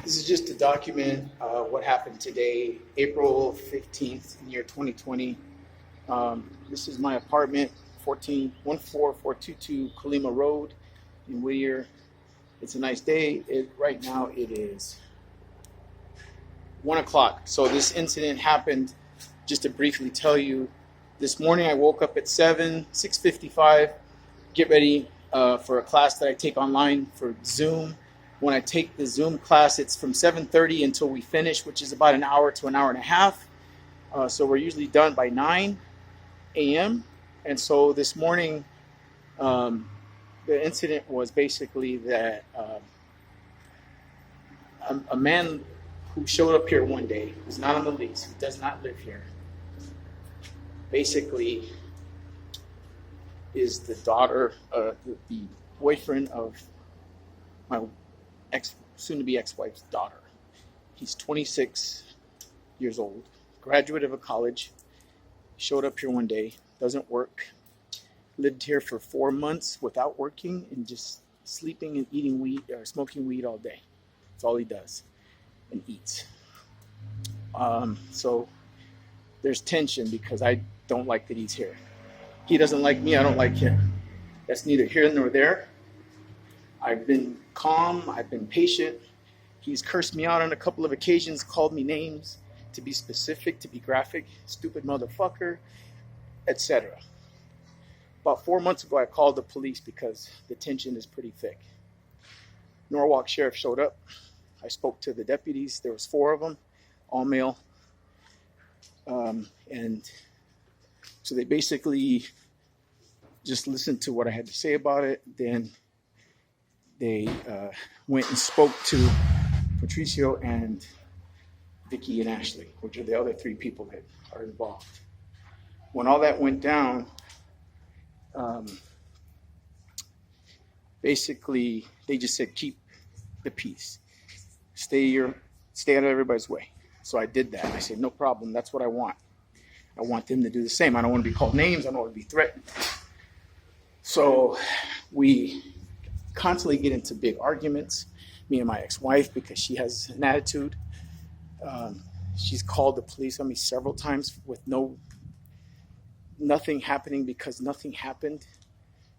This is just to document what happened today, April 15th, in year 2020. This is my apartment, 14422 Colima Road in Whittier. It's a nice day. Right now it is 1 o'clock. So this incident happened, just to briefly tell you, this morning I woke up at 6:55, get ready for a class that I take online for Zoom. When I take the Zoom class, it's from 7:30 until we finish, which is about an hour to an hour and a half. So we're usually done by 9 a.m. And so this morning, the incident was basically that a man who showed up here one day, who's not on the lease, who does not live here, basically is the daughter, the boyfriend of my soon-to-be ex-wife's daughter. He's 26 years old, graduate of a college, showed up here one day, doesn't work, lived here for 4 months without working and just sleeping and eating weed or smoking weed all day. That's all he does and eats. So there's tension because I don't like that he's here. He doesn't like me, I don't like him. That's neither here nor there. I've been calm, I've been patient. He's cursed me out on a couple of occasions, called me names, to be specific, to be graphic, stupid motherfucker, etc. About 4 months ago, I called the police because the tension is pretty thick. Norwalk Sheriff showed up. I spoke to the deputies. There was 4 of them, all male. And so they basically just listened to what I had to say about it. Then they went and spoke to Patricio and Vicky and Ashley, which are the other 3 people that are involved. When all that went down, basically they just said, keep the peace. Stay out of everybody's way. So I did that. I said, no problem. That's what I want. I want them to do the same. I don't want to be called names. I don't want to be threatened. So we constantly get into big arguments, me and my ex-wife, because she has an attitude. She's called the police on me several times with nothing happening because nothing happened.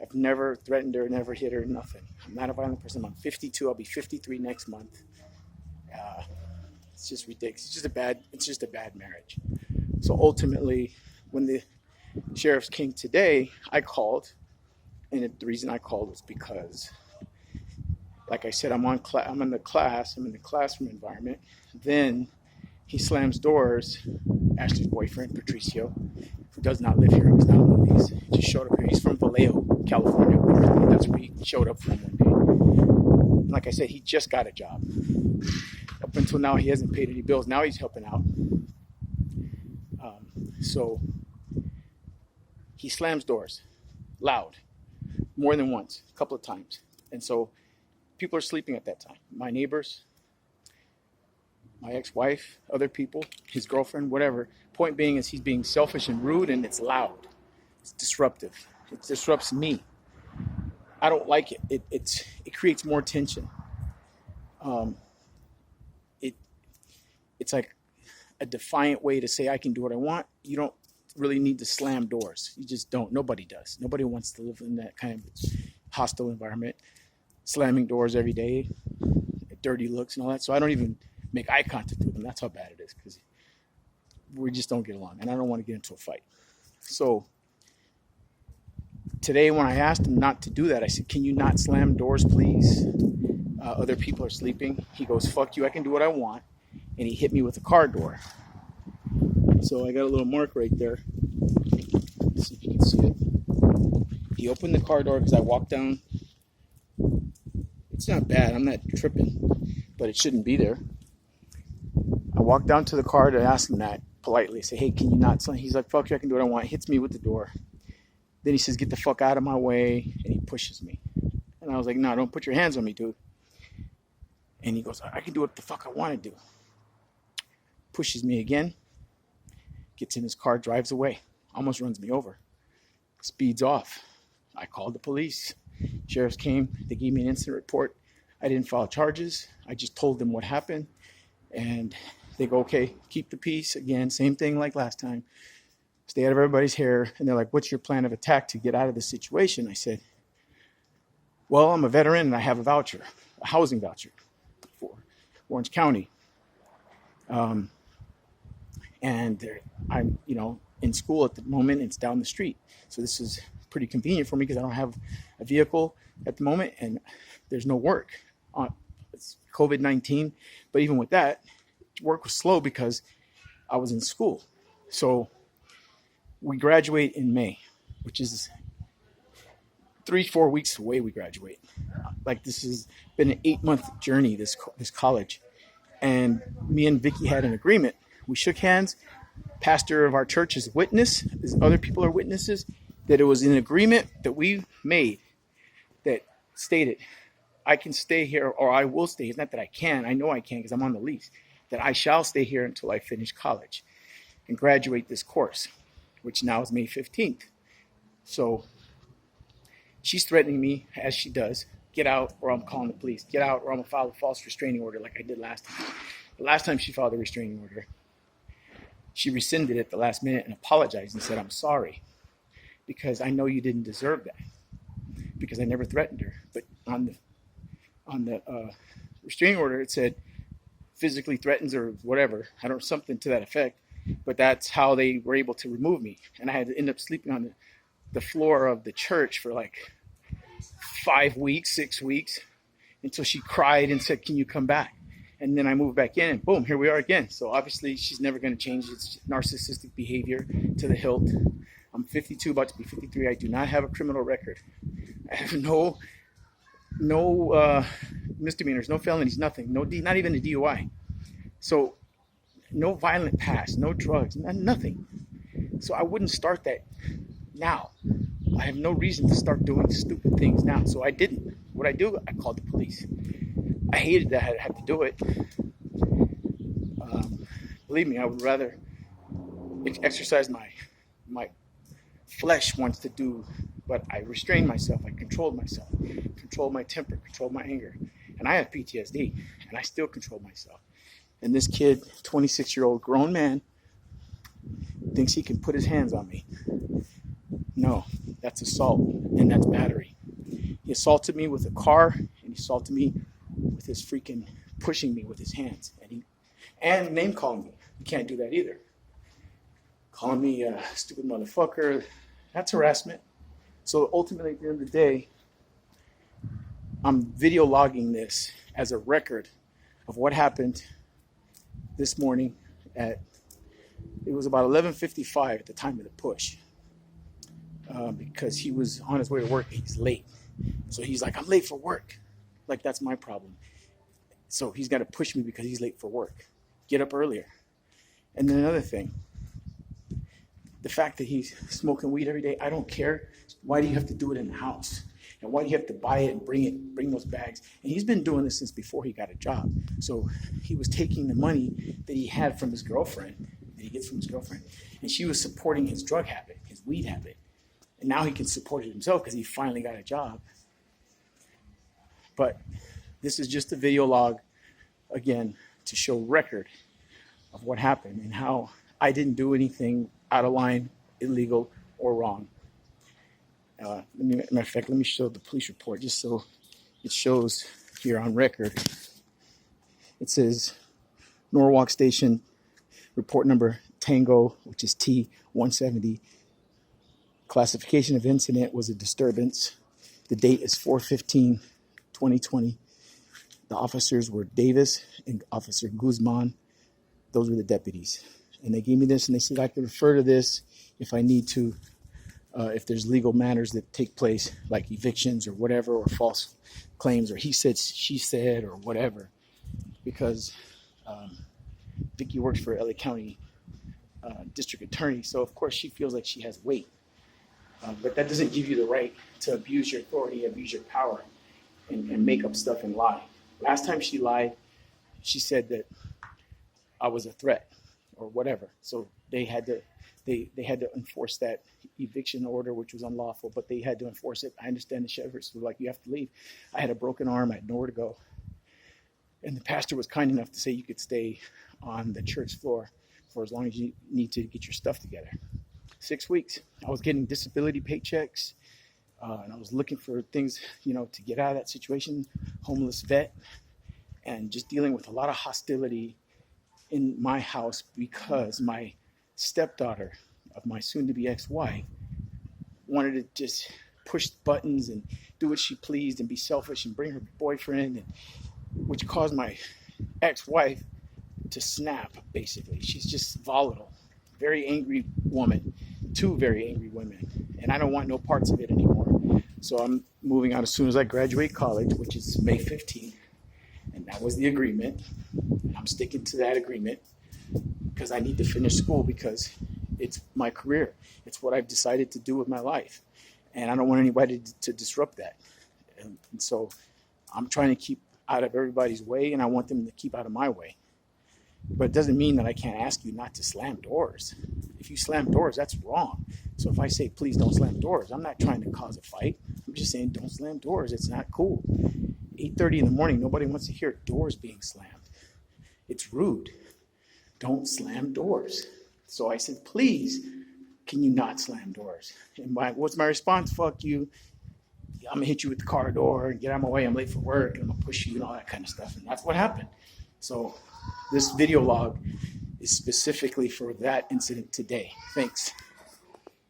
I've never threatened her, never hit her, nothing. I'm not a violent person. I'm 52. I'll be 53 next month. It's just ridiculous. It's just a bad marriage. So ultimately, when the sheriffs came today, I called, and the reason I called was because, like I said, I'm in the classroom environment. Then he slams doors. Ashley's boyfriend, Patricio, who does not live here, who's not on the lease, just showed up here. He's from Vallejo, California. That's where he showed up from one day. Like I said, he just got a job. Up until now, he hasn't paid any bills. Now he's helping out. So he slams doors, loud, more than once, a couple of times. And so people are sleeping at that time. My neighbors, my ex-wife, other people, his girlfriend, whatever. Point being is he's being selfish and rude, and it's loud. It's disruptive. It disrupts me. I don't like it. It creates more tension. It's like a defiant way to say I can do what I want. You don't really need to slam doors. You just don't. Nobody does. Nobody wants to live in that kind of hostile environment. Slamming doors every day, dirty looks and all that. So I don't even make eye contact with them. That's how bad it is, because we just don't get along, and I don't want to get into a fight. So today when I asked him not to do that, I said, can you not slam doors, please? Other people are sleeping. He goes, fuck you, I can do what I want. And he hit me with a car door. So I got a little mark right there. Let's see if you can see it. He opened the car door because I walked down. It's not bad, I'm not tripping, but it shouldn't be there. I walked down to the car to ask him that politely. I say, hey, can you not slam? He's like, fuck you, I can do what I want. Hits me with the door. Then he says, get the fuck out of my way, and he pushes me. And I was like, no, don't put your hands on me, dude. And he goes, I can do what the fuck I want to do. Pushes me again, gets in his car, drives away, almost runs me over, speeds off. I called the police. Sheriffs came, they gave me an incident report. I didn't file charges. I just told them what happened. And they go, okay, keep the peace. Again, same thing like last time. Stay out of everybody's hair. And they're like, what's your plan of attack to get out of the situation? I said, well, I'm a veteran and I have a voucher, a housing voucher for Orange County. And I'm, in school at the moment. It's down the street. So this is pretty convenient for me because I don't have a vehicle at the moment and there's no work. It's COVID-19. But even with that, work was slow because I was in school. So we graduate in May, which is 3-4 weeks away. We graduate. Like, this has been an 8-month journey, this college. And me and Vicky had an agreement. We shook hands. Pastor of our church is witness. Other people are witnesses. That it was an agreement that we made that stated, I can stay here or I will stay. It's not that I can. I know I can because I'm on the lease. That I shall stay here until I finish college and graduate this course, which now is May 15th. So she's threatening me, as she does, get out or I'm calling the police. Get out or I'm going to file a false restraining order like I did last time. The last time she filed a restraining order, she rescinded it at the last minute and apologized and said, I'm sorry, because I know you didn't deserve that, because I never threatened her. But on the restraining order, it said physically threatens or whatever. I don't know, something to that effect. But that's how they were able to remove me. And I had to end up sleeping on the floor of the church for like 5 weeks, 6 weeks, until she cried and said, can you come back? And then I moved back in and boom, here we are again. So obviously she's never going to change. It's narcissistic behavior to the hilt. I'm 52, about to be 53. I do not have a criminal record. I have no misdemeanors, no felonies, nothing. Not even a DUI. So no violent past, no drugs, nothing. So I wouldn't start that now. I have no reason to start doing stupid things now. So I didn't. What I do, I called the police. I hated that I had to do it. Believe me, I would rather exercise my flesh wants to do, but I restrained myself. I controlled myself, controlled my temper, controlled my anger. And I have PTSD, and I still control myself. And this kid, 26-year-old grown man, thinks he can put his hands on me. No, that's assault, and that's battery. He assaulted me with a car, and he assaulted me with his freaking pushing me with his hands. And name calling me. You can't do that either. Calling me a stupid motherfucker, that's harassment. So ultimately, at the end of the day, I'm video logging this as a record of what happened this morning it was about 11:55 at the time of the push, because he was on his way to work. He's late. So he's like, I'm late for work. Like, that's my problem. So he's got to push me because he's late for work. Get up earlier. And then another thing, the fact that he's smoking weed every day, I don't care. Why do you have to do it in the house? And why do you have to buy it and bring those bags? And he's been doing this since before he got a job. So he was taking the money that he had from his girlfriend, that he gets from his girlfriend, and she was supporting his drug habit, his weed habit. And now he can support it himself because he finally got a job. But this is just a video log, again, to show record of what happened and how I didn't do anything out of line, illegal, or wrong. Matter of fact, let me show the police report just so it shows here on record. It says Norwalk Station, report number Tango, which is T170. Classification of incident was a disturbance. The date is 4/15/2020. The officers were Davis and Officer Guzman. Those were the deputies. And they gave me this and they said I could refer to this if I need to, if there's legal matters that take place, like evictions or whatever, or false claims, or he said, she said, or whatever. Because Vicky works for LA County District Attorney, so of course she feels like she has weight. But that doesn't give you the right to abuse your authority, abuse your power, and make up stuff and lie. Last time she lied, she said that I was a threat or whatever. So they had to enforce that eviction order, which was unlawful, but they had to enforce it. I understand the Sherrifs were like, you have to leave. I had a broken arm. I had nowhere to go. And the pastor was kind enough to say you could stay on the church floor for as long as you need to get your stuff together. 6 weeks. I was getting disability paychecks, and I was looking for things, to get out of that situation. Homeless vet, and just dealing with a lot of hostility in my house because my stepdaughter of my soon-to-be ex-wife wanted to just push buttons and do what she pleased and be selfish and bring her boyfriend, which caused my ex-wife to snap, basically. She's just volatile. Very angry woman. 2 very angry women. And I don't want no parts of it anymore. So I'm moving out as soon as I graduate college, which is May 15th. And that was the agreement. I'm sticking to that agreement because I need to finish school because it's my career. It's what I've decided to do with my life. And I don't want anybody to disrupt that. And so I'm trying to keep out of everybody's way, and I want them to keep out of my way. But it doesn't mean that I can't ask you not to slam doors. If you slam doors, that's wrong. So if I say, please don't slam doors, I'm not trying to cause a fight. I'm just saying, don't slam doors. It's not cool. 8:30 in the morning, nobody wants to hear doors being slammed. It's rude. Don't slam doors. So I said, please, can you not slam doors? And what's my response? Fuck you. I'm going to hit you with the car door and get out of my way. I'm late for work and I'm going to push you and all that kind of stuff. And that's what happened. So this video log is specifically for that incident today. Thanks.